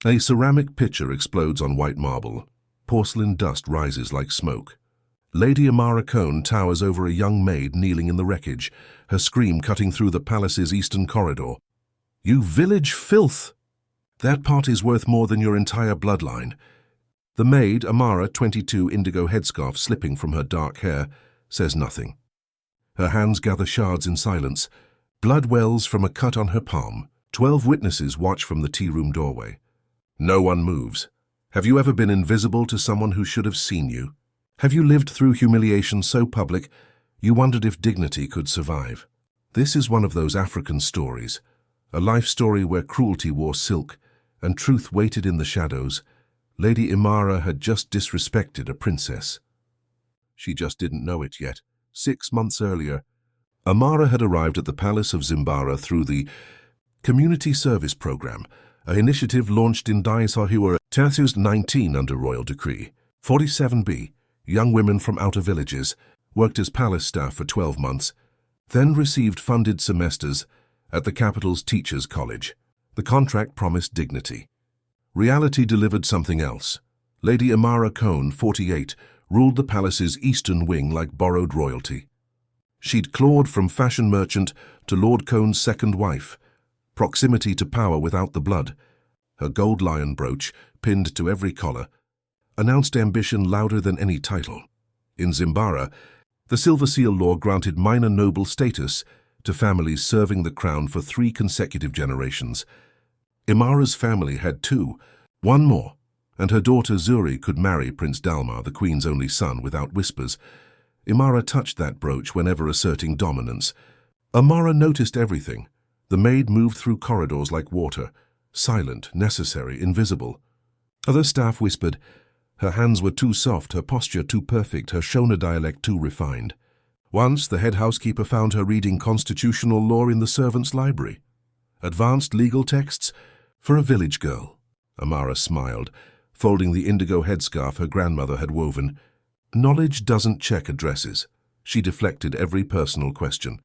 A ceramic pitcher explodes on white marble. Porcelain dust rises like smoke. Lady Amara Kone towers over a young maid kneeling in the wreckage, her scream cutting through the palace's eastern corridor. "You village filth! That pot is worth more than your entire bloodline." The maid, Amara, 22, indigo headscarf slipping from her dark hair, says nothing. Her hands gather shards in silence. Blood wells from a cut on her palm. 12 witnesses watch from the tea-room doorway. No one moves. Have you ever been invisible to someone who should have seen you? Have you lived through humiliation so public you wondered if dignity could survive? This is one of those African stories, a life story where cruelty wore silk and truth waited in the shadows. Lady Imara had just disrespected a princess. She just didn't know it yet. 6 months earlier, Amara had arrived at the palace of Zimbara through the Community Service Program, an initiative launched in 2019 under royal decree. 47B, young women from outer villages, worked as palace staff for 12 months, then received funded semesters at the capital's teachers' college. The contract promised dignity. Reality delivered something else. Lady Amara Kone, 48, ruled the palace's eastern wing like borrowed royalty. She'd clawed from fashion merchant to Lord Kone's second wife, proximity to power without the blood. Her gold lion brooch, pinned to every collar, announced ambition louder than any title. In Zimbara, the Silver Seal law granted minor noble status to families serving the crown for 3 consecutive generations. Imara's family had 2, one more, and her daughter Zuri could marry Prince Dalmar, the queen's only son, without whispers. Imara touched that brooch whenever asserting dominance. Amara noticed everything. The maid moved through corridors like water, silent, necessary, invisible. Other staff whispered. Her hands were too soft, her posture too perfect, her Shona dialect too refined. Once, the head housekeeper found her reading constitutional law in the servants' library. Advanced legal texts for a village girl. Amara smiled, folding the indigo headscarf her grandmother had woven. Knowledge doesn't check addresses. She deflected every personal question.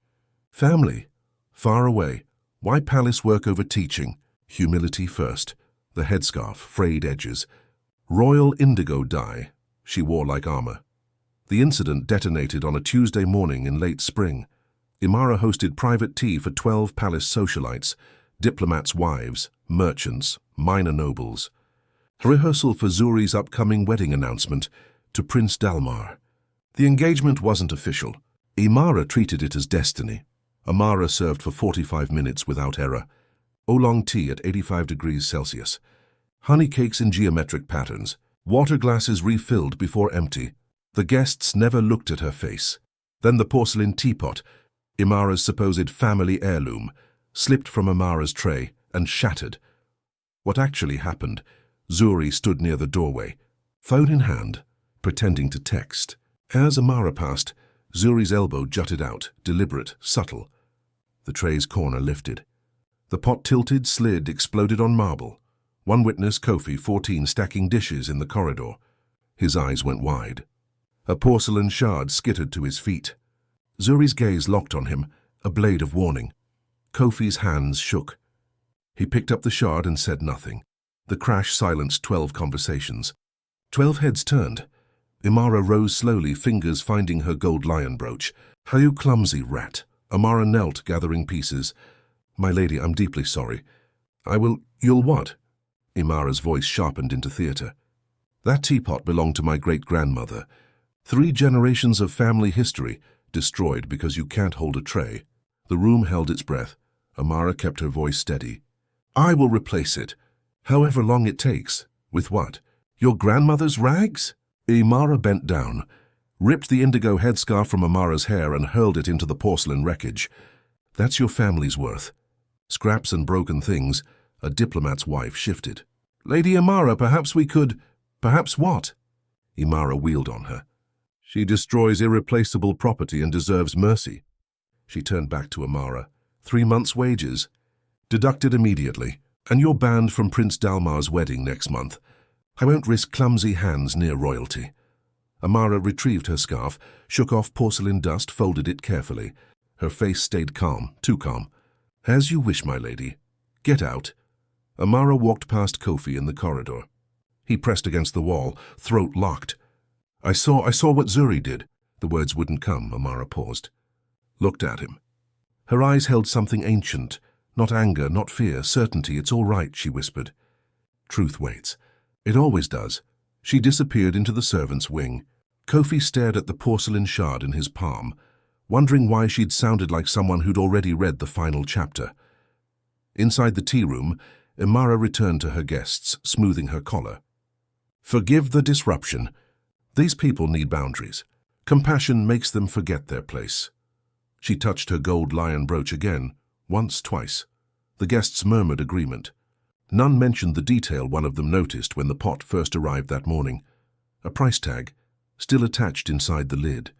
Family. Far away. Why palace work over teaching? Humility first. The headscarf, frayed edges. Royal indigo dye she wore like armor. The incident detonated on a Tuesday morning in late spring. Imara hosted private tea for 12 palace socialites, diplomats' wives, merchants, minor nobles. A rehearsal for Zuri's upcoming wedding announcement to Prince Dalmar. The engagement wasn't official. Imara treated it as destiny. Amara served for 45 minutes without error. Oolong tea at 85 degrees Celsius. Honey cakes in geometric patterns. Water glasses refilled before empty. The guests never looked at her face. Then the porcelain teapot, Imara's supposed family heirloom, slipped from Amara's tray and shattered. What actually happened? Zuri stood near the doorway, phone in hand, pretending to text. As Amara passed, Zuri's elbow jutted out, deliberate, subtle. The tray's corner lifted. The pot tilted, slid, exploded on marble. One witness, Kofi, 14, stacking dishes in the corridor. His eyes went wide. A porcelain shard skittered to his feet. Zuri's gaze locked on him, a blade of warning. Kofi's hands shook. He picked up the shard and said nothing. The crash silenced 12 conversations. 12 heads turned. Imara rose slowly, fingers finding her gold lion brooch. "How you clumsy rat." Amara knelt, gathering pieces. "My lady, I'm deeply sorry. You'll what?" Imara's voice sharpened into theatre. "That teapot belonged to my great-grandmother. 3 generations of family history, destroyed because you can't hold a tray." The room held its breath. Amara kept her voice steady. "I will replace it, however long it takes." "With what? Your grandmother's rags?" Imara bent down, ripped the indigo headscarf from Amara's hair and hurled it into the porcelain wreckage. "That's your family's worth." Scraps and broken things, a diplomat's wife shifted. "Lady Amara, perhaps we could—" "Perhaps what?" Imara wheeled on her. "She destroys irreplaceable property and deserves mercy." She turned back to Amara. 3 months' wages, deducted immediately, and you're banned from Prince Dalmar's wedding next month. I won't risk clumsy hands near royalty." Amara retrieved her scarf, shook off porcelain dust, folded it carefully. Her face stayed calm, too calm. "As you wish, my lady. Get out." Amara walked past Kofi in the corridor. He pressed against the wall, throat locked. I saw what Zuri did." The words wouldn't come. Amara paused. Looked at him. Her eyes held something ancient. Not anger, not fear, certainty. "It's all right," she whispered. "Truth waits. It always does." She disappeared into the servants' wing. Kofi stared at the porcelain shard in his palm, wondering why she'd sounded like someone who'd already read the final chapter. Inside the tea room, Imara returned to her guests, smoothing her collar. "Forgive the disruption. These people need boundaries. Compassion makes them forget their place." She touched her gold lion brooch again, once, twice. The guests murmured agreement. None mentioned the detail one of them noticed when the pot first arrived that morning. A price tag, still attached inside the lid.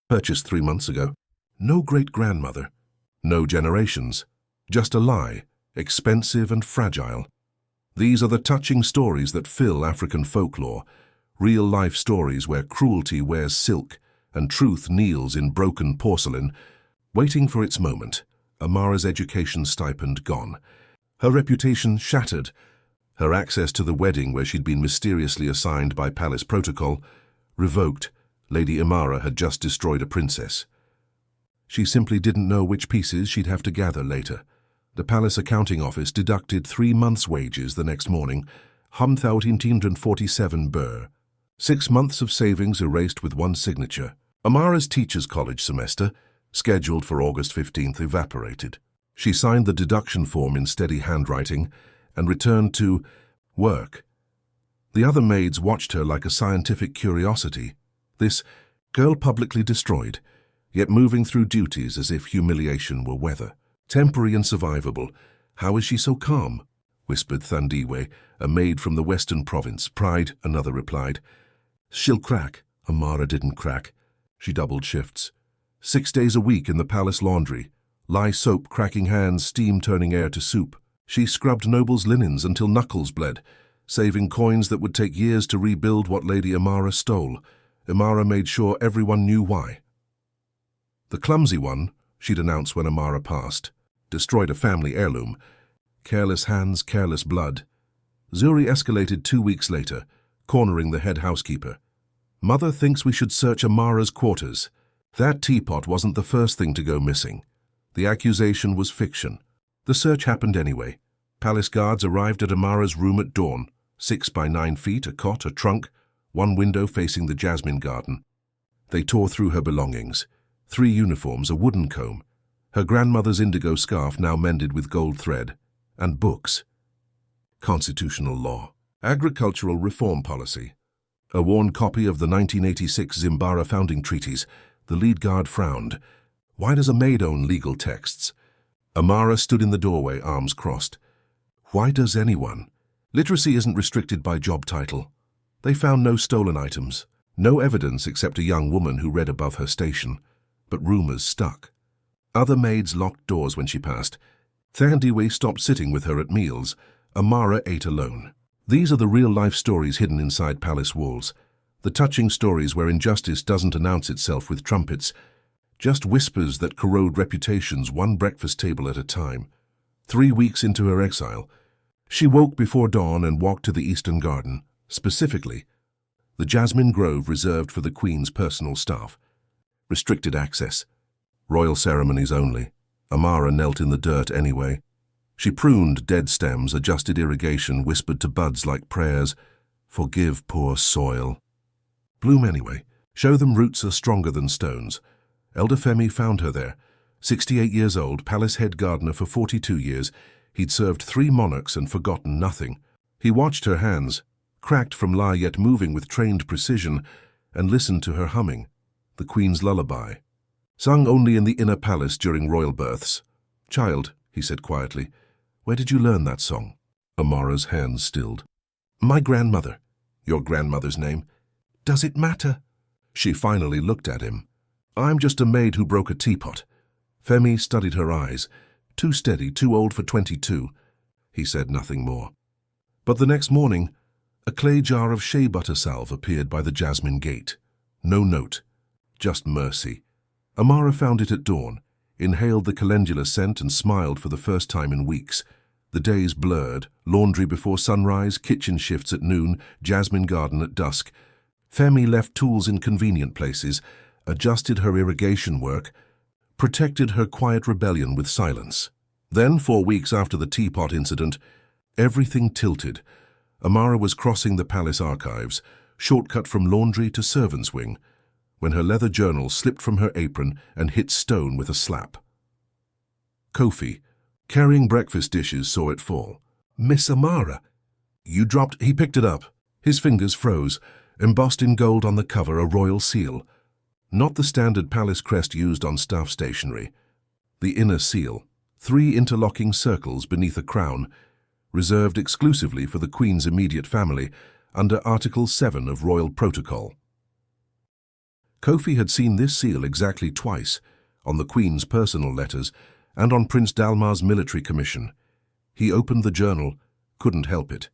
Purchased 3 months ago. No great-grandmother. No generations. Just a lie, expensive and fragile. These are the touching stories that fill African folklore, real-life stories where cruelty wears silk and truth kneels in broken porcelain, waiting for its moment. Amara's education stipend gone. Her reputation shattered. Her access to the wedding where she'd been mysteriously assigned by palace protocol revoked. Lady Imara had just destroyed a princess. She simply didn't know which pieces she'd have to gather later. The palace accounting office deducted 3 months' wages the next morning, 1,847 burr. 6 months of savings erased with one signature. Amara's teacher's college semester, scheduled for August 15th, evaporated. She signed the deduction form in steady handwriting and returned to work. The other maids watched her like a scientific curiosity. This girl publicly destroyed, yet moving through duties as if humiliation were weather. Temporary and survivable. "How is she so calm?" whispered Thandiwe, a maid from the western province. "Pride," another replied. "She'll crack." Amara didn't crack. She doubled shifts. 6 days a week in the palace laundry. Lye soap cracking hands, steam turning air to soup. She scrubbed nobles' linens until knuckles bled, saving coins that would take years to rebuild what Lady Amara stole. Imara made sure everyone knew why. The clumsy one, she'd announced when Amara passed, destroyed a family heirloom. Careless hands, careless blood. Zuri escalated 2 weeks later, cornering the head housekeeper. "Mother thinks we should search Amara's quarters." That teapot wasn't the first thing to go missing. The accusation was fiction. The search happened anyway. Palace guards arrived at Amara's room at dawn. 6 by 9 feet, a cot, a trunk, one window facing the Jasmine garden. They tore through her belongings. 3 uniforms, a wooden comb, her grandmother's indigo scarf now mended with gold thread, and books. Constitutional law. Agricultural reform policy. A worn copy of the 1986 Zimbara founding treaties. The lead guard frowned. Why does a maid own legal texts? Amara stood in the doorway, arms crossed. Why does anyone? Literacy isn't restricted by job title. They found no stolen items, no evidence except a young woman who read above her station, but rumors stuck. Other maids locked doors when she passed. Thandiwe stopped sitting with her at meals. Amara ate alone. These are the real-life stories hidden inside palace walls, the touching stories where injustice doesn't announce itself with trumpets, just whispers that corrode reputations one breakfast table at a time. 3 weeks into her exile, she woke before dawn and walked to the Eastern Garden, specifically the Jasmine Grove reserved for the Queen's personal staff. Restricted access. Royal ceremonies only. Amara knelt in the dirt anyway. She pruned dead stems, adjusted irrigation, whispered to buds like prayers. Forgive poor soil. Bloom anyway. Show them roots are stronger than stones. Elder Femi found her there. 68 years old, palace head gardener for 42 years. He'd served 3 monarchs and forgotten nothing. He watched her hands, cracked from lie yet moving with trained precision, and listened to her humming, the Queen's lullaby. Sung only in the inner palace during royal births. Child, he said quietly, where did you learn that song? Amara's hands stilled. My grandmother. Your grandmother's name? Does it matter? She finally looked at him. I'm just a maid who broke a teapot. Femi studied her eyes. Too steady, too old for 22. He said nothing more. But the next morning, a clay jar of shea butter salve appeared by the Jasmine gate. No note, just mercy. Amara found it at dawn, inhaled the calendula scent and smiled for the first time in weeks. The days blurred, laundry before sunrise, kitchen shifts at noon, Jasmine garden at dusk. Femi left tools in convenient places, adjusted her irrigation work, protected her quiet rebellion with silence. Then, 4 weeks after the teapot incident, everything tilted. Amara was crossing the palace archives, shortcut from laundry to servants' wing, when her leather journal slipped from her apron and hit stone with a slap. Kofi, carrying breakfast dishes, saw it fall. "Miss Amara." "You dropped—" He picked it up. His fingers froze, embossed in gold on the cover, a royal seal. Not the standard palace crest used on staff stationery. The inner seal, 3 interlocking circles beneath a crown, reserved exclusively for the Queen's immediate family under Article 7 of Royal Protocol. Kofi had seen this seal exactly twice, on the Queen's personal letters and on Prince Dalmar's military commission. He opened the journal, couldn't help it.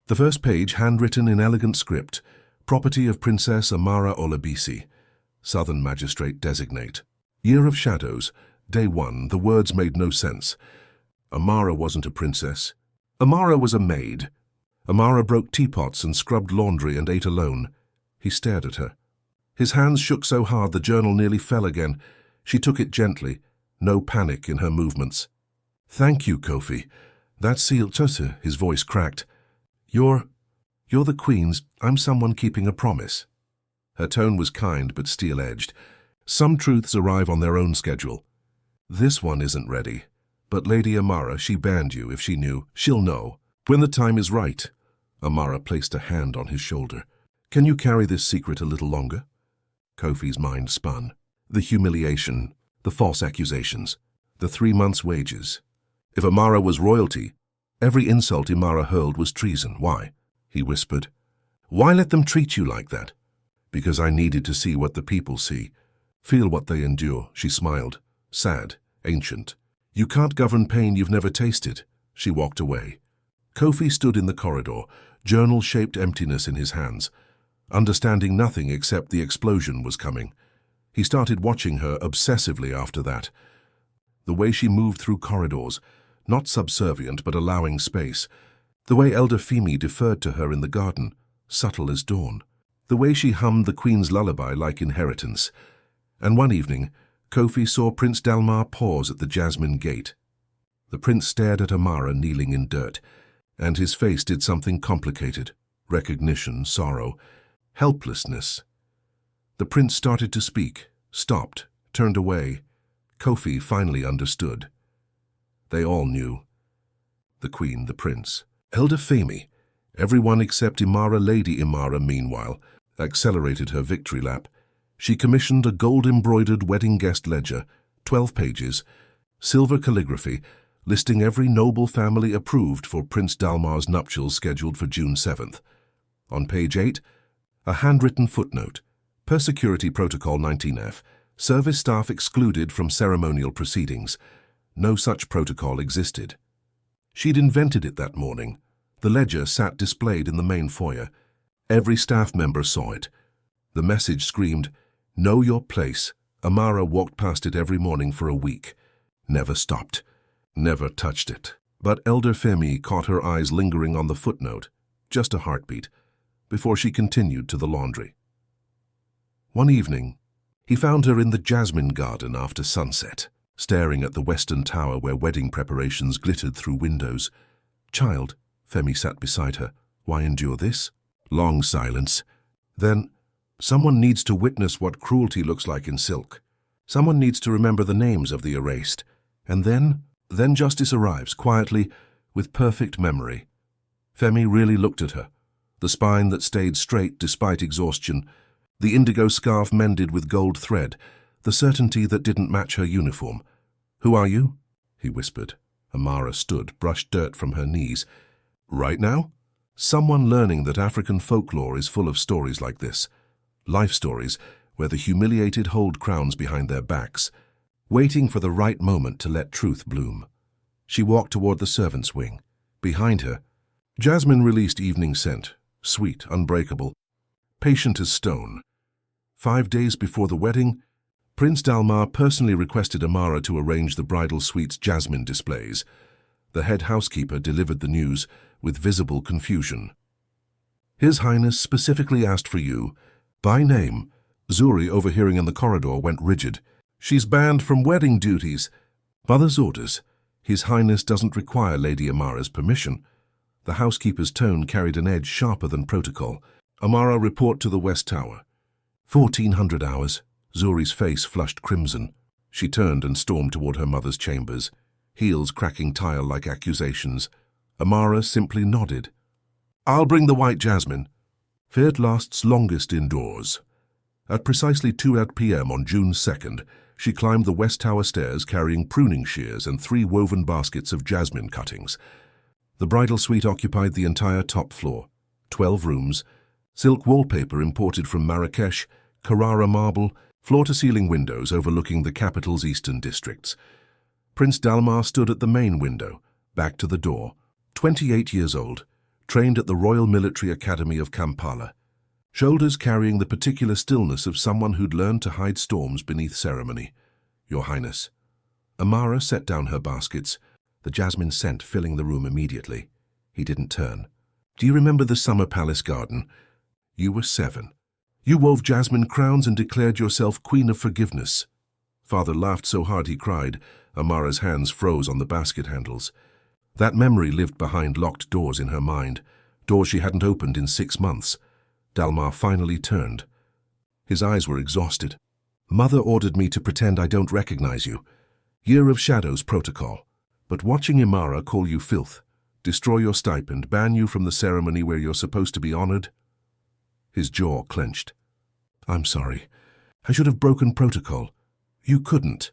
The first page, handwritten in elegant script, property of Princess Amara Olabisi, Southern Magistrate Designate. Year of Shadows, Day 1, the words made no sense. Amara wasn't a princess. Amara was a maid. Amara broke teapots and scrubbed laundry and ate alone. He stared at her. His hands shook so hard the journal nearly fell again. She took it gently, no panic in her movements. "Thank you, Kofi. That seal..." His voice cracked. You're the Queen's. I'm someone keeping a promise." Her tone was kind but steel-edged. Some truths arrive on their own schedule. "This one isn't ready. But Lady Amara, she banned you if she knew. She'll know. When the time is right." Amara placed a hand on his shoulder. "Can you carry this secret a little longer?" Kofi's mind spun. The humiliation, the false accusations, the 3 months' wages. If Amara was royalty, every insult Imara hurled was treason. "Why?" he whispered. "Why let them treat you like that?" "Because I needed to see what the people see, feel what they endure," she smiled, sad, ancient. "You can't govern pain you've never tasted." She walked away. Kofi stood in the corridor, journal-shaped emptiness in his hands, understanding nothing except the explosion was coming. He started watching her obsessively after that. The way she moved through corridors, not subservient but allowing space. The way Elder Femi deferred to her in the garden, subtle as dawn. The way she hummed the Queen's lullaby like inheritance. And one evening, Kofi saw Prince Dalmar pause at the Jasmine gate. The prince stared at Amara kneeling in dirt, and his face did something complicated. Recognition, sorrow, helplessness. The prince started to speak, stopped, turned away. Kofi finally understood. They all knew. The Queen, the prince. Elder Femi, everyone except Imara. Lady Imara, meanwhile, accelerated her victory lap. She commissioned a gold-embroidered wedding guest ledger, 12 pages, silver calligraphy, listing every noble family approved for Prince Dalmar's nuptials scheduled for June 7th. On page 8, a handwritten footnote, per Security Protocol 19F, service staff excluded from ceremonial proceedings. No such protocol existed. She'd invented it that morning. The ledger sat displayed in the main foyer. Every staff member saw it. The message screamed, "Know your place." Amara walked past it every morning for a week. Never stopped. Never touched it. But Elder Femi caught her eyes lingering on the footnote, just a heartbeat, before she continued to the laundry. One evening, he found her in the Jasmine garden after sunset, staring at the western tower where wedding preparations glittered through windows. "Child," Femi sat beside her, "why endure this?" Long silence. Then, "Someone needs to witness what cruelty looks like in silk. Someone needs to remember the names of the erased. And then justice arrives, quietly, with perfect memory." Femi really looked at her. The spine that stayed straight despite exhaustion, the indigo scarf mended with gold thread, the certainty that didn't match her uniform. "Who are you?" he whispered. Amara stood, brushed dirt from her knees. "Right now?" Someone learning that African folklore is full of stories like this. Life stories where the humiliated hold crowns behind their backs, waiting for the right moment to let truth bloom. She walked toward the servants' wing. Behind her, Jasmine released evening scent, sweet, unbreakable, patient as stone. 5 days before the wedding, Prince Dalmar personally requested Amara to arrange the bridal suite's Jasmine displays. The head housekeeper delivered the news with visible confusion. His Highness specifically asked for you, by name. Zuri, overhearing in the corridor, went rigid. She's banned from wedding duties. Mother's orders. His Highness doesn't require Lady Amara's permission. The housekeeper's tone carried an edge sharper than protocol. Amara, report to the West Tower. 1400 hours. Zuri's face flushed crimson. She turned and stormed toward her mother's chambers, heels cracking tile like accusations. Amara simply nodded. I'll bring the white jasmine. It lasts longest indoors. At precisely 2 p.m. on June 2nd, she climbed the West Tower stairs carrying pruning shears and 3 woven baskets of jasmine cuttings. The bridal suite occupied the entire top floor, 12 rooms, silk wallpaper imported from Marrakesh, Carrara marble, floor-to-ceiling windows overlooking the capital's eastern districts. Prince Dalmar stood at the main window, back to the door, 28 years old, trained at the Royal Military Academy of Kampala, shoulders carrying the particular stillness of someone who'd learned to hide storms beneath ceremony. Your Highness. Amara set down her baskets, the jasmine scent filling the room immediately. He didn't turn. Do you remember the summer palace garden? You were 7. You wove jasmine crowns and declared yourself Queen of Forgiveness. Father laughed so hard he cried. Amara's hands froze on the basket handles. That memory lived behind locked doors in her mind, doors she hadn't opened in 6 months. Dalmar finally turned. His eyes were exhausted. Mother ordered me to pretend I don't recognize you. Year of Shadows protocol. But watching Imara call you filth, destroy your stipend, ban you from the ceremony where you're supposed to be honored. His jaw clenched. I'm sorry. I should have broken protocol. You couldn't.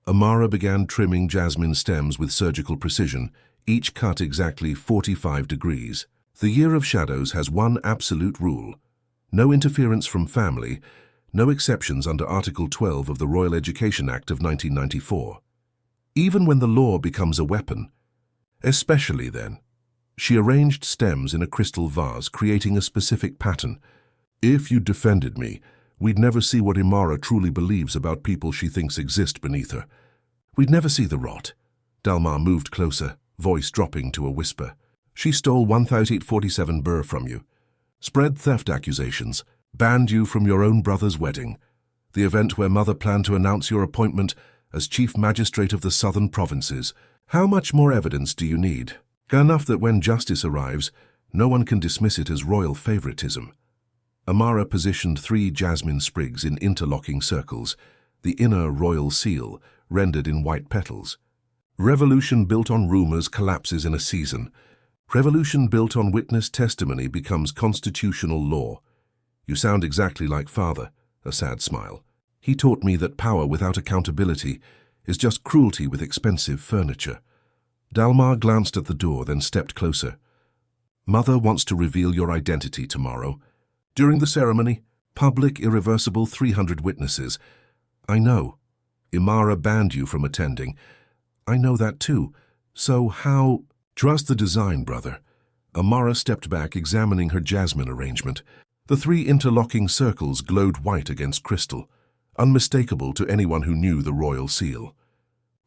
Amara began trimming jasmine stems with surgical precision, each cut exactly 45 degrees. The Year of Shadows has one absolute rule. No interference from family, no exceptions under Article 12 of the Royal Education Act of 1994. Even when the law becomes a weapon. Especially then. She arranged stems in a crystal vase, creating a specific pattern. If you defended me, we'd never see what Imara truly believes about people she thinks exist beneath her. We'd never see the rot. Dalmar moved closer, voice dropping to a whisper. She stole 1,847 birr from you, spread theft accusations, banned you from your own brother's wedding, the event where Mother planned to announce your appointment as Chief Magistrate of the Southern Provinces. How much more evidence do you need? Enough that when justice arrives, no one can dismiss it as royal favoritism. Amara positioned 3 jasmine sprigs in interlocking circles, the inner royal seal rendered in white petals. Revolution built on rumors collapses in a season. Revolution built on witness testimony becomes constitutional law. You sound exactly like Father, a sad smile. He taught me that power without accountability is just cruelty with expensive furniture. Dalmar glanced at the door, then stepped closer. Mother wants to reveal your identity tomorrow. During the ceremony, public, irreversible 300 witnesses. I know. Imara banned you from attending. I know that too. So how... Trust the design, brother. Amara stepped back, examining her jasmine arrangement. The 3 interlocking circles glowed white against crystal, unmistakable to anyone who knew the royal seal.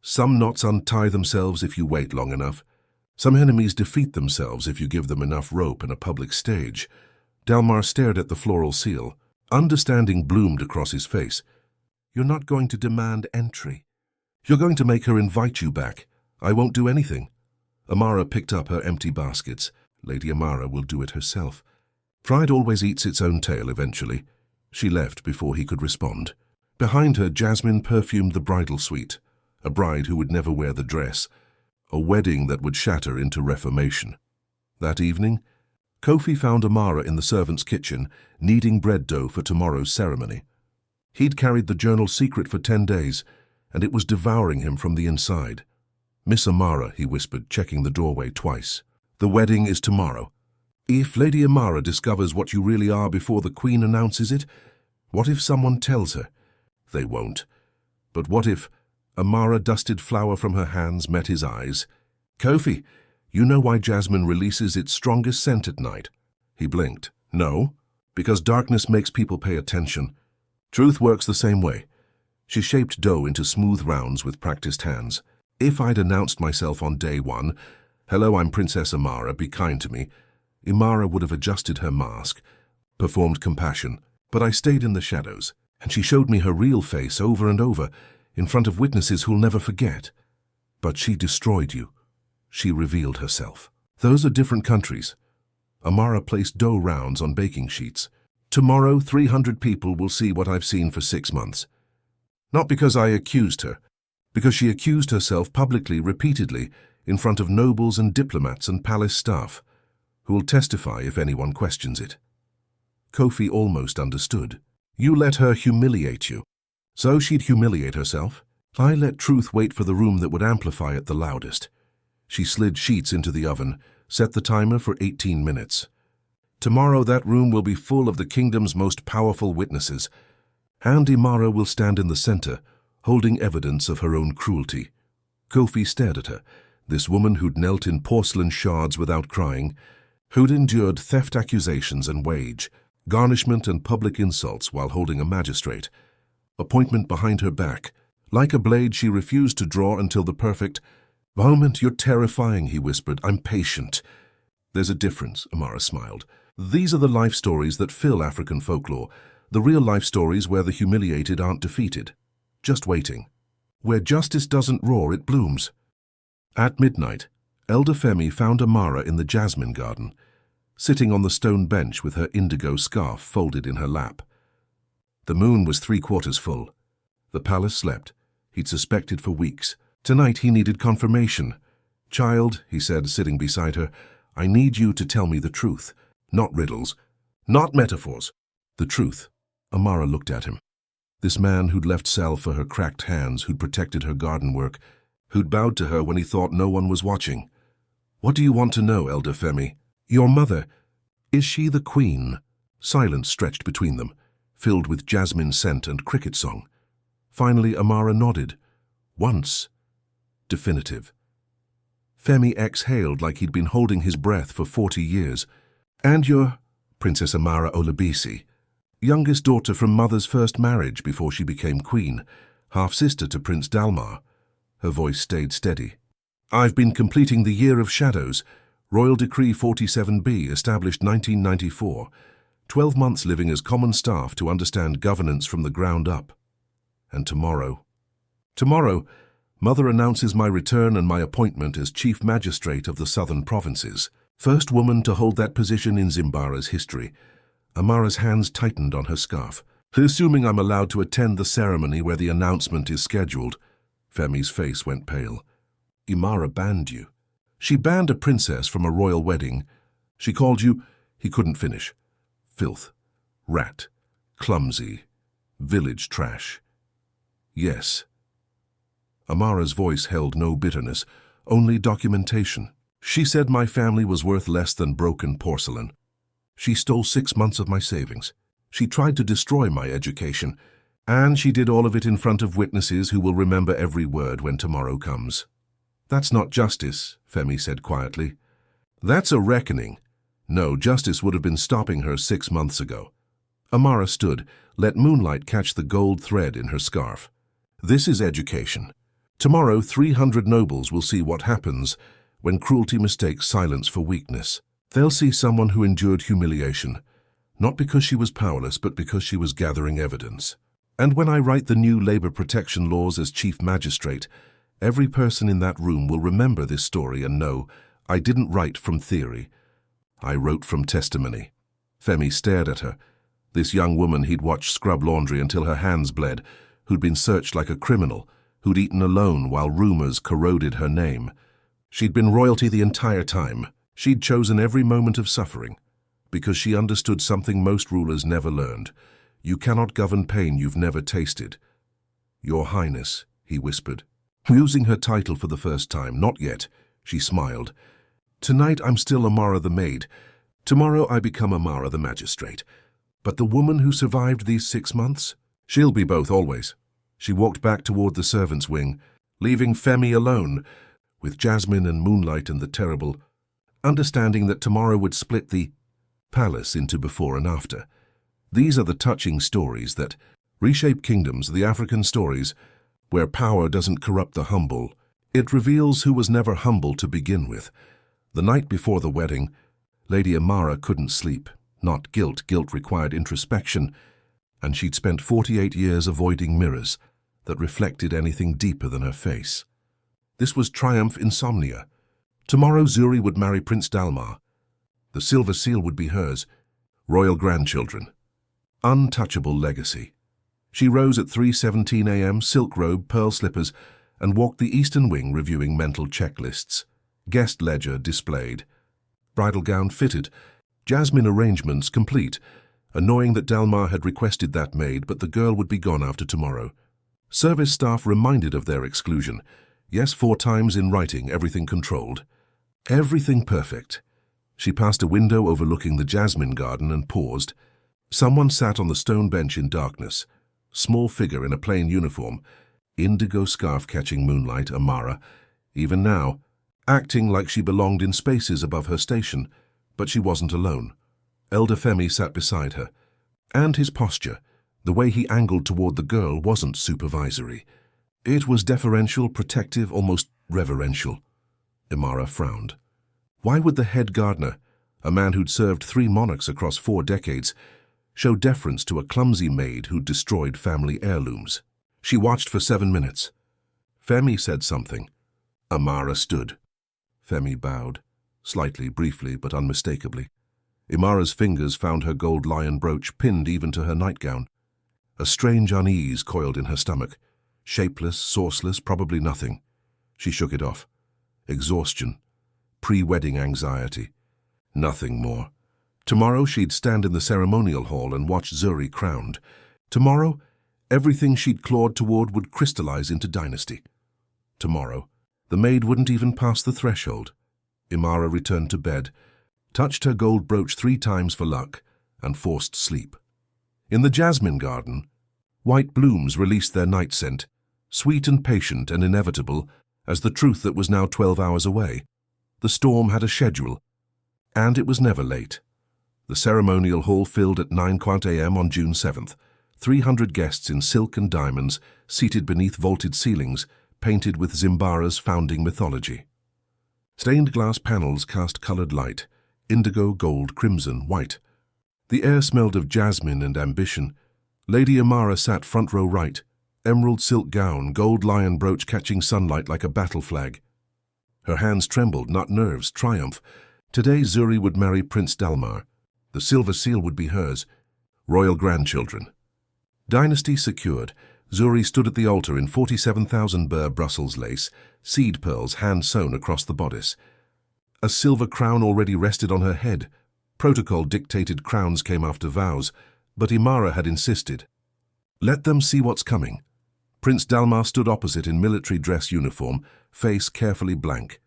Some knots untie themselves if you wait long enough. Some enemies defeat themselves if you give them enough rope in a public stage. Dalmar stared at the floral seal. Understanding bloomed across his face. You're not going to demand entry. You're going to make her invite you back. I won't do anything. Amara picked up her empty baskets. Lady Amara will do it herself. Pride always eats its own tail eventually. She left before he could respond. Behind her, Jasmine perfumed the bridal suite, a bride who would never wear the dress, a wedding that would shatter into reformation. That evening, Kofi found Amara in the servants' kitchen, kneading bread dough for tomorrow's ceremony. He'd carried the journal secret for 10 days, and it was devouring him from the inside. Miss Amara, he whispered, checking the doorway twice. The wedding is tomorrow. If Lady Amara discovers what you really are before the Queen announces it, what if someone tells her? They won't. But what if... Amara dusted flour from her hands, met his eyes. Kofi, you know why jasmine releases its strongest scent at night? He blinked. No, because darkness makes people pay attention. Truth works the same way. She shaped dough into smooth rounds with practiced hands. If I'd announced myself on day 1, "Hello, I'm Princess Amara, be kind to me." Imara would have adjusted her mask, performed compassion, but I stayed in the shadows, and she showed me her real face over and over, in front of witnesses who'll never forget. But she destroyed you. She revealed herself. Those are different countries. Amara placed dough rounds on baking sheets. Tomorrow, 300 people will see what I've seen for 6 months. Not because I accused her, because she accused herself publicly, repeatedly, in front of nobles and diplomats and palace staff, who will testify if anyone questions it. Kofi almost understood. You let her humiliate you. So she'd humiliate herself. I let truth wait for the room that would amplify it the loudest. She slid sheets into the oven, set the timer for 18 minutes. Tomorrow that room will be full of the kingdom's most powerful witnesses, and Imara will stand in the center, holding evidence of her own cruelty. Kofi stared at her, this woman who'd knelt in porcelain shards without crying, who'd endured theft accusations and wage, garnishment and public insults while holding a magistrate. Appointment behind her back. Like a blade she refused to draw until the perfect moment. "You're terrifying," he whispered. "I'm patient." "There's a difference," Amara smiled. "These are the life stories that fill African folklore, the real life stories where the humiliated aren't defeated, just waiting. Where justice doesn't roar, it blooms." At midnight, Elder Femi found Amara in the Jasmine garden, sitting on the stone bench with her indigo scarf folded in her lap. The moon was 3/4 full. The palace slept. He'd suspected for weeks. Tonight he needed confirmation. "Child," he said, sitting beside her, "I need you to tell me the truth. Not riddles, not metaphors. The truth." Amara looked at him. This man who'd left salve for her cracked hands, who'd protected her garden work, who'd bowed to her when he thought no one was watching. "What do you want to know, Elder Femi?" "Your mother. Is she the queen?" Silence stretched between them, filled with jasmine scent and cricket song. Finally, Amara nodded. Once. Definitive. Femi exhaled like he'd been holding his breath for 40 years. "And you're Princess Amara Olabisi, youngest daughter from mother's first marriage before she became queen, half-sister to Prince Dalmar." Her voice stayed steady. "I've been completing the Year of Shadows, Royal Decree 47B, established 1994. 12 months living as common staff to understand governance from the ground up. And tomorrow, Mother announces my return and my appointment as Chief Magistrate of the Southern Provinces. First woman to hold that position in Zimbara's history." Amara's hands tightened on her scarf. "Assuming I'm allowed to attend the ceremony where the announcement is scheduled." Femi's face went pale. "Imara banned you. She banned a princess from a royal wedding. She called you—" He couldn't finish. "Filth. Rat. Clumsy. Village trash." "Yes." Amara's voice held no bitterness, only documentation. "She said my family was worth less than broken porcelain. She stole 6 months of my savings. She tried to destroy my education, and she did all of it in front of witnesses who will remember every word when tomorrow comes." "That's not justice," Femi said quietly. "That's a reckoning. No, justice would have been stopping her 6 months ago." Amara stood, let moonlight catch the gold thread in her scarf. "This is education. Tomorrow, 300 nobles will see what happens when cruelty mistakes silence for weakness. They'll see someone who endured humiliation, not because she was powerless, but because she was gathering evidence. And when I write the new labor protection laws as Chief Magistrate, every person in that room will remember this story and know I didn't write from theory. I wrote from testimony." Femi stared at her. This young woman he'd watched scrub laundry until her hands bled, who'd been searched like a criminal, who'd eaten alone while rumors corroded her name. She'd been royalty the entire time. She'd chosen every moment of suffering, because she understood something most rulers never learned. You cannot govern pain you've never tasted. "Your Highness," he whispered, using her title for the first time. "Not yet," she smiled. "Tonight I'm still Amara the Maid. Tomorrow I become Amara the Magistrate. But the woman who survived these 6 months, she'll be both always." She walked back toward the servants' wing, leaving Femi alone, with Jasmine and Moonlight and the Terrible, understanding that tomorrow would split the palace into before and after. These are the touching stories that reshape kingdoms, the African stories, where power doesn't corrupt the humble. It reveals who was never humble to begin with. The night before the wedding, Lady Amara couldn't sleep. Not guilt. Guilt required introspection, and she'd spent 48 years avoiding mirrors that reflected anything deeper than her face. This was triumph insomnia. Tomorrow Zuri would marry Prince Dalmar. The silver seal would be hers. Royal grandchildren. Untouchable legacy. She rose at 3:17 a.m., silk robe, pearl slippers, and walked the eastern wing reviewing mental checklists. Guest ledger displayed. Bridal gown fitted. Jasmine arrangements complete. Annoying that Dalmar had requested that maid, but the girl would be gone after tomorrow. Service staff reminded of their exclusion. Yes, 4 times in writing, everything controlled. Everything perfect. She passed a window overlooking the Jasmine garden and paused. Someone sat on the stone bench in darkness. Small figure in a plain uniform. Indigo scarf catching moonlight, Amara. Even now, acting like she belonged in spaces above her station. But she wasn't alone. Elder Femi sat beside her. And his posture, the way he angled toward the girl, wasn't supervisory. It was deferential, protective, almost reverential. Imara frowned. Why would the head gardener, a man who'd served 3 monarchs across 4 decades, show deference to a clumsy maid who'd destroyed family heirlooms? She watched for 7 minutes. Femi said something. Amara stood. Femi bowed, slightly, briefly, but unmistakably. Imara's fingers found her gold lion brooch pinned even to her nightgown. A strange unease coiled in her stomach. Shapeless, sourceless, probably nothing. She shook it off. Exhaustion. Pre-wedding anxiety. Nothing more. Tomorrow she'd stand in the ceremonial hall and watch Zuri crowned. Tomorrow, everything she'd clawed toward would crystallize into dynasty. Tomorrow, the maid wouldn't even pass the threshold. Imara returned to bed, touched her gold brooch 3 times for luck, and forced sleep. In the Jasmine garden, white blooms released their night scent, sweet and patient and inevitable as the truth that was now 12 hours away. The storm had a schedule, and it was never late. The ceremonial hall filled at 9:15 a.m. on June 7th. 300 guests in silk and diamonds, seated beneath vaulted ceilings, painted with Zimbara's founding mythology. Stained glass panels cast colored light, indigo, gold, crimson, white. The air smelled of jasmine and ambition. Lady Amara sat front row right, emerald silk gown, gold lion brooch catching sunlight like a battle flag. Her hands trembled, not nerves, triumph. Today Zuri would marry Prince Dalmar. The silver seal would be hers. Royal grandchildren. Dynasty secured. Zuri stood at the altar in 47,000 burr Brussels lace, seed pearls hand-sewn across the bodice. A silver crown already rested on her head. Protocol dictated crowns came after vows, but Imara had insisted. Let them see what's coming. Prince Dalmar stood opposite in military dress uniform, face carefully blank.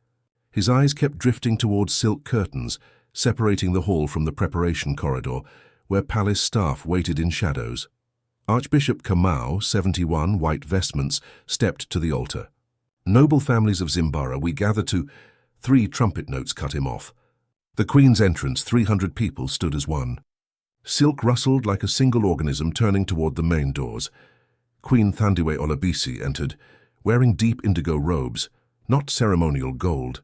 His eyes kept drifting towards silk curtains, separating the hall from the preparation corridor, where palace staff waited in shadows. Archbishop Kamau, 71, white vestments, stepped to the altar. Noble families of Zimbara, we gather to... 3 trumpet notes cut him off. The Queen's entrance, 300 people stood as one. Silk rustled like a single organism turning toward the main doors. Queen Amara Olabisi entered, wearing deep indigo robes, not ceremonial gold.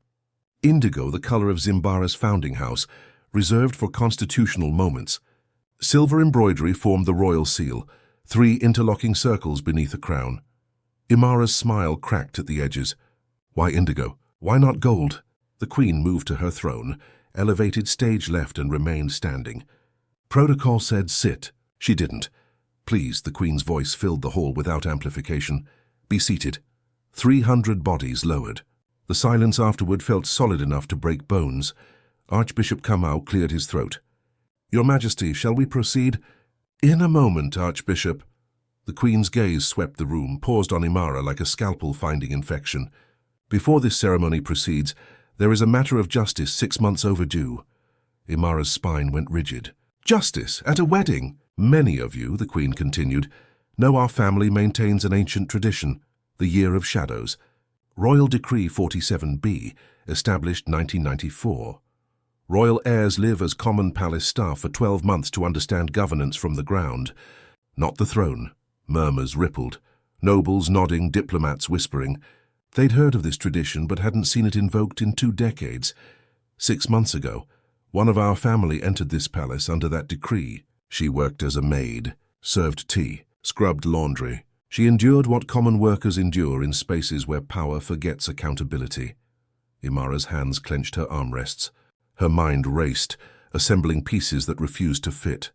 Indigo, the color of Zimbara's founding house, reserved for constitutional moments. Silver embroidery formed the royal seal, 3 interlocking circles beneath a crown. Imara's smile cracked at the edges. Why indigo? Why not gold? The Queen moved to her throne, elevated stage left and remained standing. Protocol said sit. She didn't. Please, the Queen's voice filled the hall without amplification. Be seated. 300 bodies lowered. The silence afterward felt solid enough to break bones. Archbishop Kamau cleared his throat. Your Majesty, shall we proceed? In a moment, Archbishop. The Queen's gaze swept the room, paused on Imara like a scalpel finding infection. Before this ceremony proceeds, there is a matter of justice 6 months overdue. Imara's spine went rigid. Justice at a wedding? Many of you, the Queen continued, know our family maintains an ancient tradition, the Year of Shadows. Royal Decree 47B, established 1994. Royal heirs live as common palace staff for 12 months to understand governance from the ground. Not the throne. Murmurs rippled. Nobles nodding, diplomats whispering. They'd heard of this tradition but hadn't seen it invoked in 2 decades. 6 months ago, one of our family entered this palace under that decree. She worked as a maid, served tea, scrubbed laundry. She endured what common workers endure in spaces where power forgets accountability. Imara's hands clenched her armrests. Her mind raced, assembling pieces that refused to fit.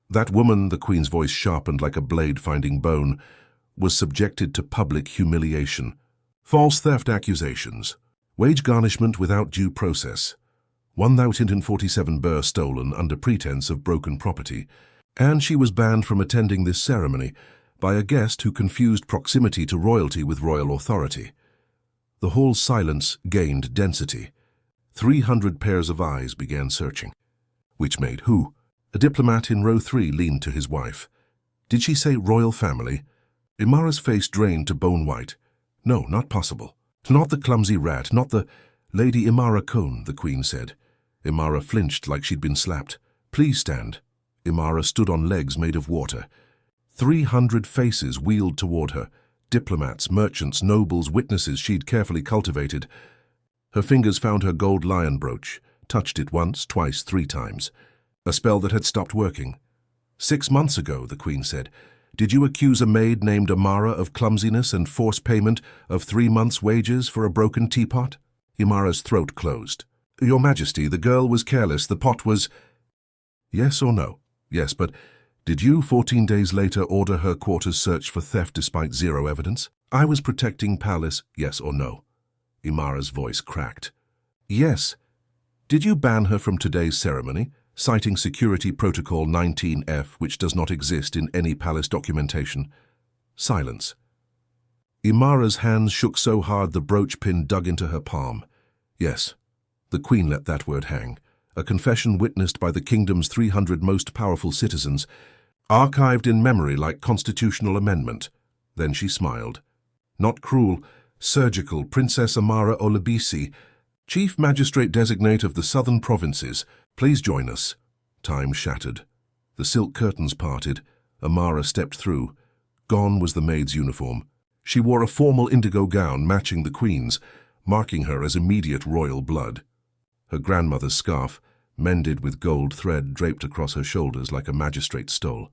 That woman, the Queen's voice sharpened like a blade finding bone, was subjected to public humiliation. False theft accusations, wage garnishment without due process, 1,047 birr stolen under pretense of broken property, and she was banned from attending this ceremony by a guest who confused proximity to royalty with royal authority. The hall's silence gained density. 300 pairs of eyes began searching. Which maid who? A diplomat in row 3 leaned to his wife. Did she say royal family? Imara's face drained to bone white. No, not possible. Not the clumsy rat, not the Lady Imara Kone, the Queen said. Imara flinched like she'd been slapped. Please stand. Imara stood on legs made of water. 300 faces wheeled toward her. Diplomats, merchants, nobles, witnesses she'd carefully cultivated. Her fingers found her gold lion brooch, touched it once, twice, 3 times. A spell that had stopped working. 6 months ago, the Queen said, did you accuse a maid named Amara of clumsiness and force payment of 3 months' wages for a broken teapot? Imara's throat closed. Your Majesty, the girl was careless, the pot was... Yes or no? Yes, but did you 14 days later order her quarters searched for theft despite 0 evidence? I was protecting Palace, yes or no? Imara's voice cracked. Yes. Did you ban her from today's ceremony, citing Security Protocol 19F, which does not exist in any palace documentation? Silence. Imara's hands shook so hard the brooch pin dug into her palm. Yes. The Queen let that word hang. A confession witnessed by the kingdom's 300 most powerful citizens, archived in memory like constitutional amendment. Then she smiled. Not cruel, surgical, Princess Amara Olabisi, Chief Magistrate Designate of the Southern Provinces. Please join us. Time shattered. The silk curtains parted. Amara stepped through. Gone was the maid's uniform. She wore a formal indigo gown matching the Queen's, marking her as immediate royal blood. Her grandmother's scarf, mended with gold thread, draped across her shoulders like a magistrate's stole.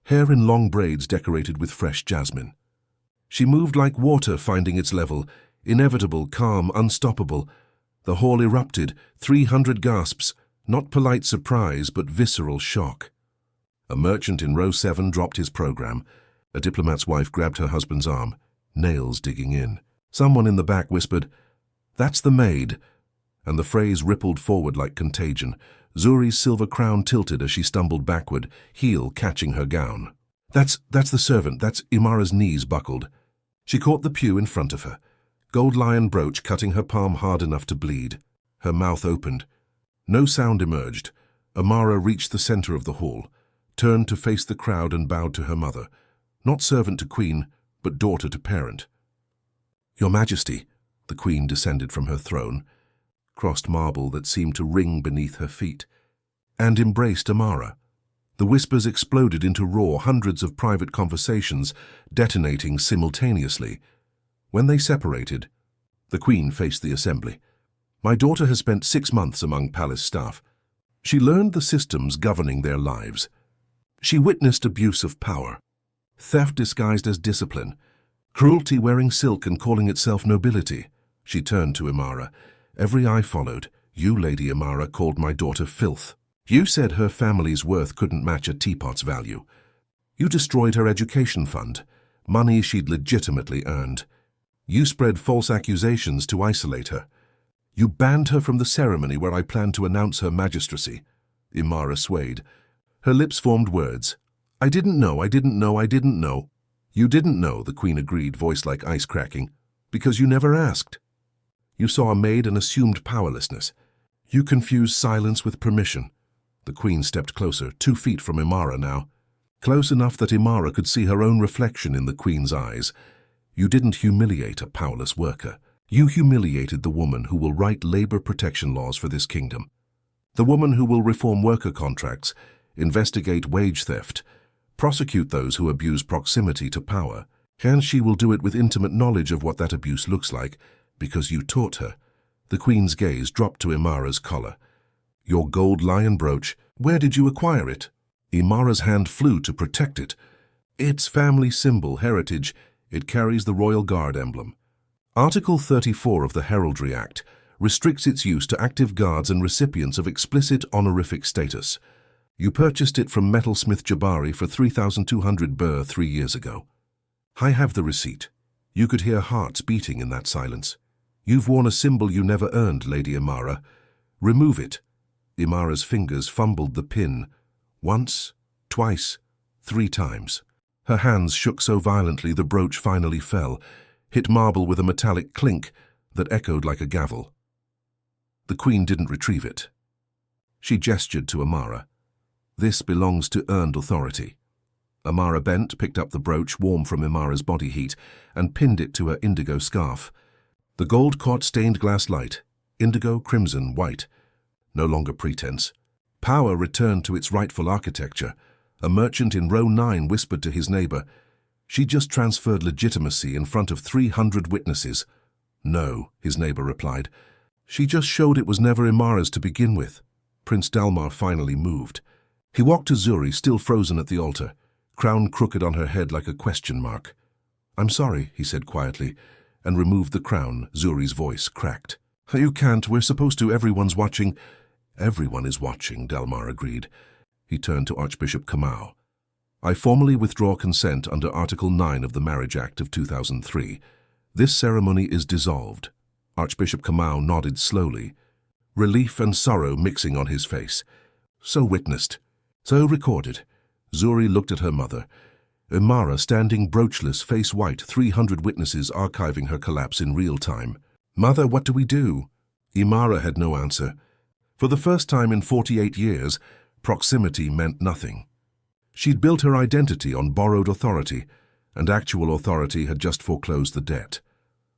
Hair in long braids decorated with fresh jasmine. She moved like water finding its level, inevitable, calm, unstoppable. The hall erupted, 300 gasps, not polite surprise but visceral shock. A merchant in row 7 dropped his program. A diplomat's wife grabbed her husband's arm, nails digging in. Someone in the back whispered, "That's the maid," and the phrase rippled forward like contagion. Zuri's silver crown tilted as she stumbled backward, heel catching her gown. That's the servant, that's Imara's knees buckled. She caught the pew in front of her, gold lion brooch cutting her palm hard enough to bleed. Her mouth opened. No sound emerged. Amara reached the center of the hall, turned to face the crowd and bowed to her mother, not servant to Queen, but daughter to parent. Your Majesty, the Queen descended from her throne, crossed marble that seemed to ring beneath her feet, and embraced Amara. The whispers exploded into roar, hundreds of private conversations detonating simultaneously. When they separated, the Queen faced the assembly. My daughter has spent 6 months among palace staff. She learned the systems governing their lives. She witnessed abuse of power, theft disguised as discipline, cruelty wearing silk and calling itself nobility. She turned to Imara. Every eye followed. You, Lady Imara, called my daughter filth. You said her family's worth couldn't match a teapot's value. You destroyed her education fund, money she'd legitimately earned. You spread false accusations to isolate her. You banned her from the ceremony where I planned to announce her magistracy. Imara swayed. Her lips formed words. I didn't know, I didn't know, I didn't know. You didn't know, the Queen agreed, voice like ice cracking, because you never asked. You saw a maid and assumed powerlessness. You confused silence with permission. The Queen stepped closer, 2 feet from Imara now, close enough that Imara could see her own reflection in the Queen's eyes. You didn't humiliate a powerless worker. You humiliated the woman who will write labor protection laws for this kingdom. The woman who will reform worker contracts, investigate wage theft, prosecute those who abuse proximity to power. And she will do it with intimate knowledge of what that abuse looks like, because you taught her. The Queen's gaze dropped to Imara's collar. "Your gold lion brooch, where did you acquire it?" Imara's hand flew to protect it. "It's family symbol, heritage. It carries the Royal Guard emblem. Article 34 of the Heraldry Act restricts its use to active guards and recipients of explicit honorific status. You purchased it from metalsmith Jabari for 3,200 birr 3 years ago. I have the receipt." You could hear hearts beating in that silence. "You've worn a symbol you never earned, Lady Imara. Remove it." Imara's fingers fumbled the pin. Once, twice, 3 times. Her hands shook so violently the brooch finally fell, hit marble with a metallic clink that echoed like a gavel. The Queen didn't retrieve it. She gestured to Amara. "This belongs to earned authority." Amara bent, picked up the brooch, warm from Imara's body heat, and pinned it to her indigo scarf. The gold caught stained glass light, indigo, crimson, white. No longer pretense. Power returned to its rightful architecture. A merchant in row 9 whispered to his neighbor, "She just transferred legitimacy in front of 300 witnesses." "No," his neighbor replied. "She just showed it was never Imara's to begin with." Prince Dalmar finally moved. He walked to Zuri, still frozen at the altar, crown crooked on her head like a question mark. "I'm sorry," he said quietly, and removed the crown. Zuri's voice cracked. "You can't, we're supposed to, everyone's watching." "Everyone is watching," Dalmar agreed. He turned to Archbishop Kamau. "I formally withdraw consent under Article 9 of the Marriage Act of 2003. This ceremony is dissolved." Archbishop Kamau nodded slowly, relief and sorrow mixing on his face. "So witnessed, so recorded." Zuri looked at her mother. Imara standing broochless, face white, 300 witnesses archiving her collapse in real time. "Mother, what do we do?" Imara had no answer. For the first time in 48 years, proximity meant nothing. She'd built her identity on borrowed authority, and actual authority had just foreclosed the debt.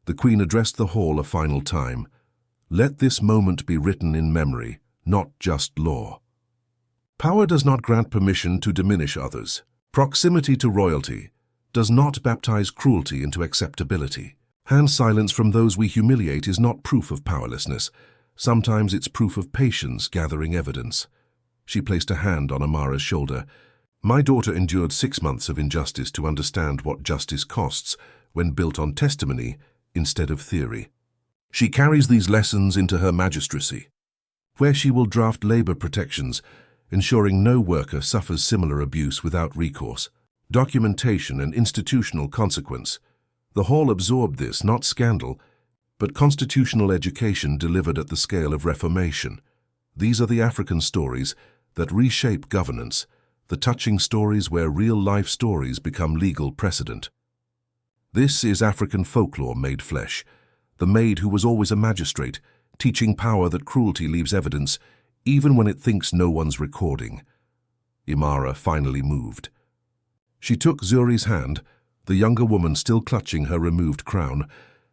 The Queen addressed the hall a final time. "Let this moment be written in memory, not just law. Power does not grant permission to diminish others. Proximity to royalty does not baptize cruelty into acceptability. Hand silence from those we humiliate is not proof of powerlessness. Sometimes it's proof of patience gathering evidence." She placed a hand on Amara's shoulder. "My daughter endured 6 months of injustice to understand what justice costs when built on testimony instead of theory. She carries these lessons into her magistracy, where she will draft labor protections, ensuring no worker suffers similar abuse without recourse. Documentation and institutional consequence. The hall absorbed this, not scandal, but constitutional education delivered at the scale of reformation. These are the African stories that reshape governance, the touching stories where real-life stories become legal precedent. This is African folklore made flesh, the maid who was always a magistrate, teaching power that cruelty leaves evidence, even when it thinks no one's recording. Imara finally moved. She took Zuri's hand, the younger woman still clutching her removed crown,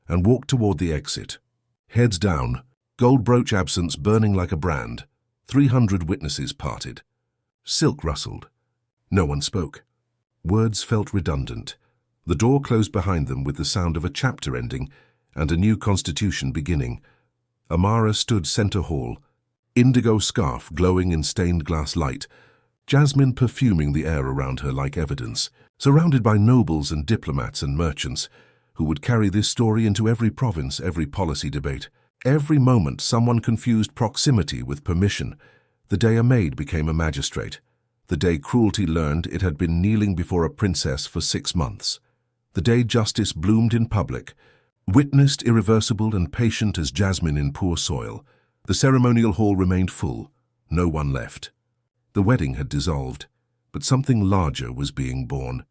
and walked toward the exit. Heads down, gold brooch absence burning like a brand. 300 witnesses parted. Silk rustled. No one spoke. Words felt redundant. The door closed behind them with the sound of a chapter ending and a new constitution beginning. Amara stood center hall, indigo scarf glowing in stained glass light, Jasmine perfuming the air around her like evidence, surrounded by nobles and diplomats and merchants who would carry this story into every province, every policy debate. Every moment someone confused proximity with permission, the day a maid became a magistrate, the day cruelty learned it had been kneeling before a princess for 6 months, the day justice bloomed in public, witnessed irreversible and patient as jasmine in poor soil. The ceremonial hall remained full, no one left. The wedding had dissolved, but something larger was being born.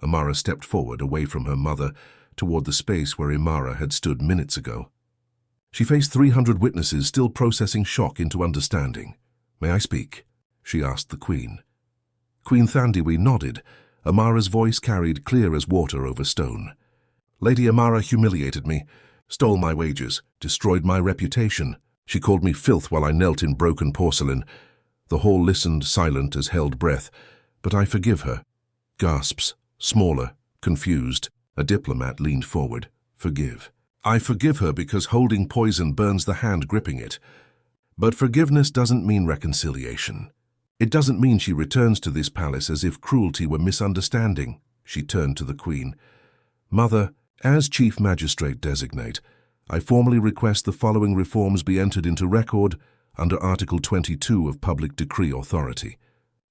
Amara stepped forward, away from her mother, toward the space where Imara had stood minutes ago. She faced 300 witnesses still processing shock into understanding. "May I speak?" she asked the Queen. Queen Thandiwe nodded. Amara's voice carried clear as water over stone. "Lady Amara humiliated me, stole my wages, destroyed my reputation. She called me filth while I knelt in broken porcelain. The hall listened, silent as held breath, but I forgive her." Gasps, smaller, confused. A diplomat leaned forward. "Forgive." I forgive her because holding poison burns the hand gripping it. But forgiveness doesn't mean reconciliation. It doesn't mean she returns to this palace as if cruelty were misunderstanding. She turned to the Queen. Mother, as Chief Magistrate Designate, I formally request the following reforms be entered into record under Article 22 of Public Decree Authority.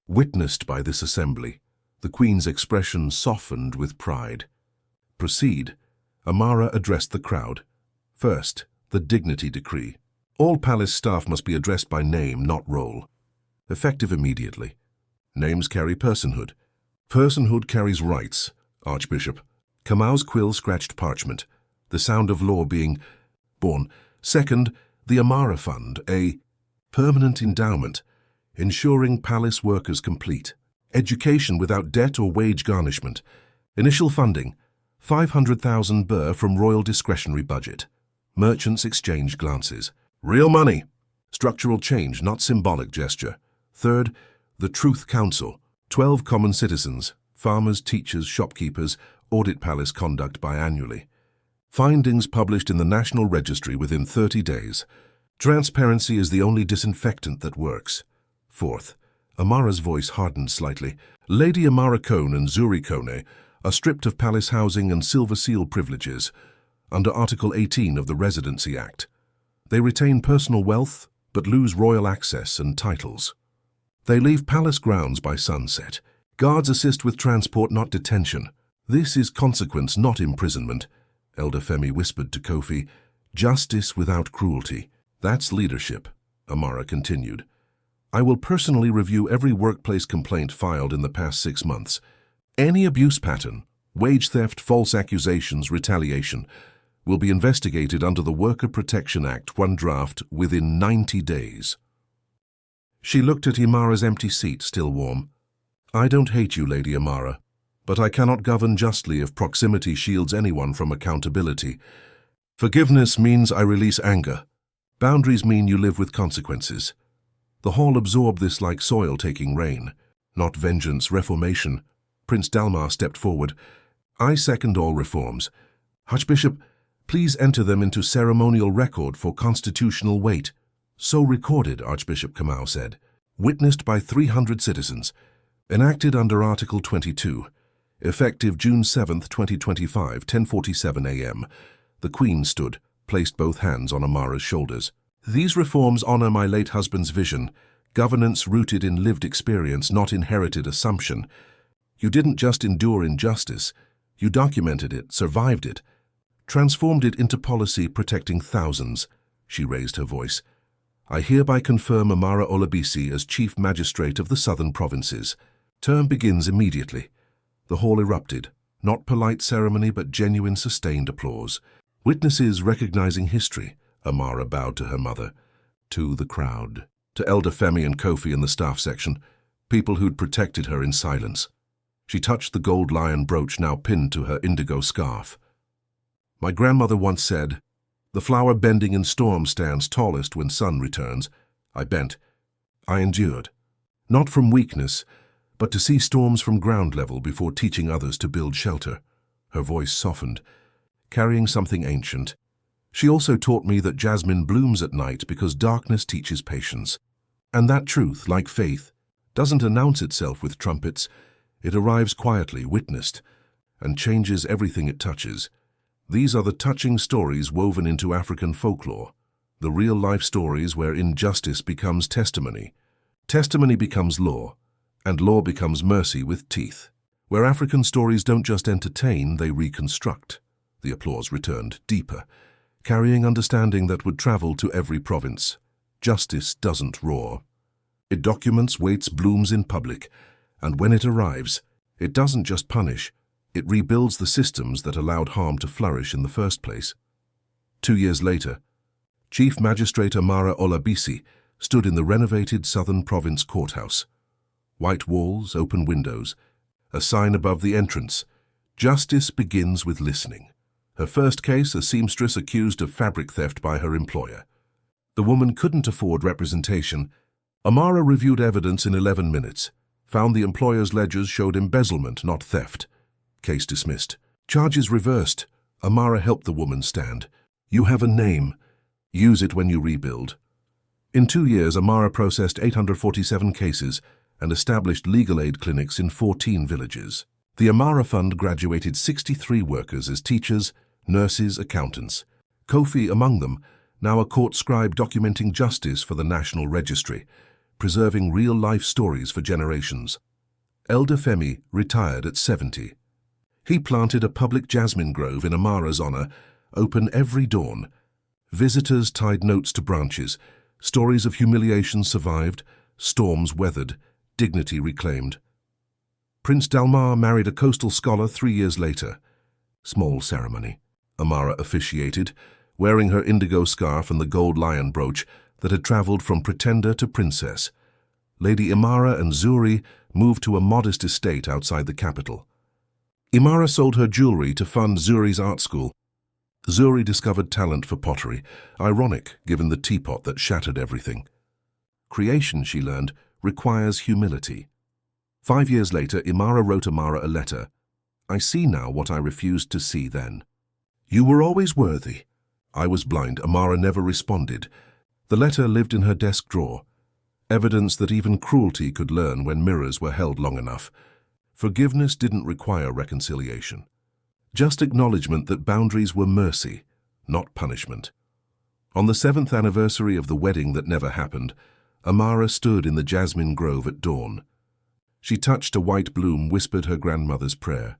Witnessed by this assembly, the Queen's expression softened with pride. Proceed. Amara addressed the crowd. First, the Dignity Decree. All palace staff must be addressed by name, not role. Effective immediately. Names carry personhood. Personhood carries rights. Archbishop. Kamau's quill scratched parchment. The sound of law being born. Second, the Amara Fund, a permanent endowment, ensuring palace workers complete. Education without debt or wage garnishment. Initial funding, 500,000 birr from royal discretionary budget. Merchants exchange glances. Real money. Structural change, not symbolic gesture. Third, the Truth Council. 12 common citizens, farmers, teachers, shopkeepers, audit palace conduct biannually. Findings published in the National Registry within 30 days. Transparency is the only disinfectant that works. Fourth, Amara's voice hardened slightly. Lady Imara Kone and Zuri Kone are stripped of palace housing and silver seal privileges under Article 18 of the Residency Act. They retain personal wealth but lose royal access and titles. They leave palace grounds by sunset. Guards assist with transport, not detention. This is consequence, not imprisonment. Elder Femi whispered to Kofi. Justice without cruelty. That's leadership, Amara continued. I will personally review every workplace complaint filed in the past 6 months. Any abuse pattern, wage theft, false accusations, retaliation, will be investigated under the Worker Protection Act, one draft, within 90 days. She looked at Imara's empty seat, still warm. I don't hate you, Lady Amara, but I cannot govern justly if proximity shields anyone from accountability. Forgiveness means I release anger. Boundaries mean you live with consequences. The hall absorbed this like soil taking rain. Not vengeance, reformation. Prince Dalmar stepped forward. I second all reforms. Archbishop, please enter them into ceremonial record for constitutional weight. So recorded, Archbishop Kamau said. Witnessed by 300 citizens. Enacted under Article 22. Effective June 7, 2025, 10:47 a.m. The Queen stood, placed both hands on Amara's shoulders. These reforms honor my late husband's vision, governance rooted in lived experience, not inherited assumption. You didn't just endure injustice, you documented it, survived it, transformed it into policy protecting thousands. She raised her voice. I hereby confirm Amara Olabisi as Chief Magistrate of the Southern Provinces. Term begins immediately. The hall erupted, not polite ceremony but genuine sustained applause. Witnesses recognizing history. Amara bowed to her mother, to the crowd, to Elder Femi and Kofi in the staff section, people who'd protected her in silence. She touched the gold lion brooch now pinned to her indigo scarf. My grandmother once said, the flower bending in storm stands tallest when sun returns. I bent. I endured. Not from weakness, but to see storms from ground level before teaching others to build shelter. Her voice softened, carrying something ancient. She also taught me that Jasmine blooms at night because darkness teaches patience. And that truth, like faith, doesn't announce itself with trumpets. It arrives quietly, witnessed, and changes everything it touches. These are the touching stories woven into African folklore, the real-life stories where injustice becomes testimony, testimony becomes law, and law becomes mercy with teeth. Where African stories don't just entertain, they reconstruct. The applause returned, deeper, carrying understanding that would travel to every province. Justice doesn't roar. It documents, waits, blooms in public, and when it arrives, it doesn't just punish, it rebuilds the systems that allowed harm to flourish in the first place. 2 years later, Chief Magistrate Amara Olabisi stood in the renovated Southern Province Courthouse. White walls, open windows, a sign above the entrance. Justice begins with listening. Her first case, a seamstress accused of fabric theft by her employer. The woman couldn't afford representation. Amara reviewed evidence in 11 minutes, found the employer's ledgers showed embezzlement, not theft. Case dismissed. Charges reversed. Amara helped the woman stand. You have a name. Use it when you rebuild. In 2 years, Amara processed 847 cases and established legal aid clinics in 14 villages. The Amara Fund graduated 63 workers as teachers, nurses, accountants. Kofi among them, now a court scribe documenting justice for the National Registry, preserving real-life stories for generations. Elder Femi retired at 70. He planted a public jasmine grove in Amara's honor, open every dawn. Visitors tied notes to branches, stories of humiliation survived, storms weathered, dignity reclaimed. Prince Dalmar married a coastal scholar 3 years later. Small ceremony. Amara officiated, wearing her indigo scarf and the gold lion brooch that had traveled from pretender to princess. Lady Imara and Zuri moved to a modest estate outside the capital. Imara sold her jewelry to fund Zuri's art school. Zuri discovered talent for pottery, ironic given the teapot that shattered everything. Creation, she learned, requires humility. 5 years later, Imara wrote Amara a letter. I see now what I refused to see then. You were always worthy. I was blind. Amara never responded. The letter lived in her desk drawer. Evidence that even cruelty could learn when mirrors were held long enough. Forgiveness didn't require reconciliation. Just acknowledgement that boundaries were mercy, not punishment. On the 7th anniversary of the wedding that never happened, Amara stood in the jasmine grove at dawn. She touched a white bloom, whispered her grandmother's prayer.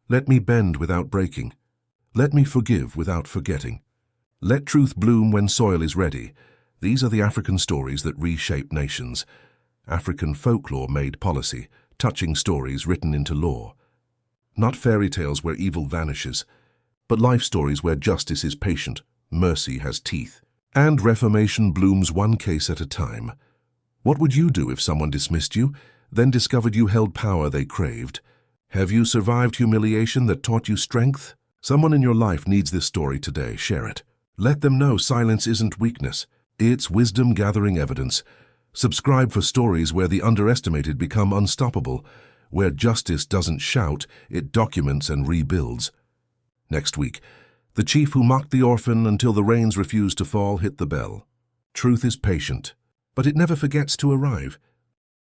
Let me bend without breaking. Let me forgive without forgetting. Let truth bloom when soil is ready. These are the African stories that reshape nations. African folklore made policy, touching stories written into law. Not fairy tales where evil vanishes, but life stories where justice is patient, mercy has teeth, and reformation blooms one case at a time. What would you do if someone dismissed you, then discovered you held power they craved? Have you survived humiliation that taught you strength? Someone in your life needs this story today. Share it. Let them know silence isn't weakness. It's wisdom gathering evidence. Subscribe for stories where the underestimated become unstoppable, where justice doesn't shout, it documents and rebuilds. Next week, the chief who mocked the orphan until the rains refused to fall hit the bell. Truth is patient, but it never forgets to arrive.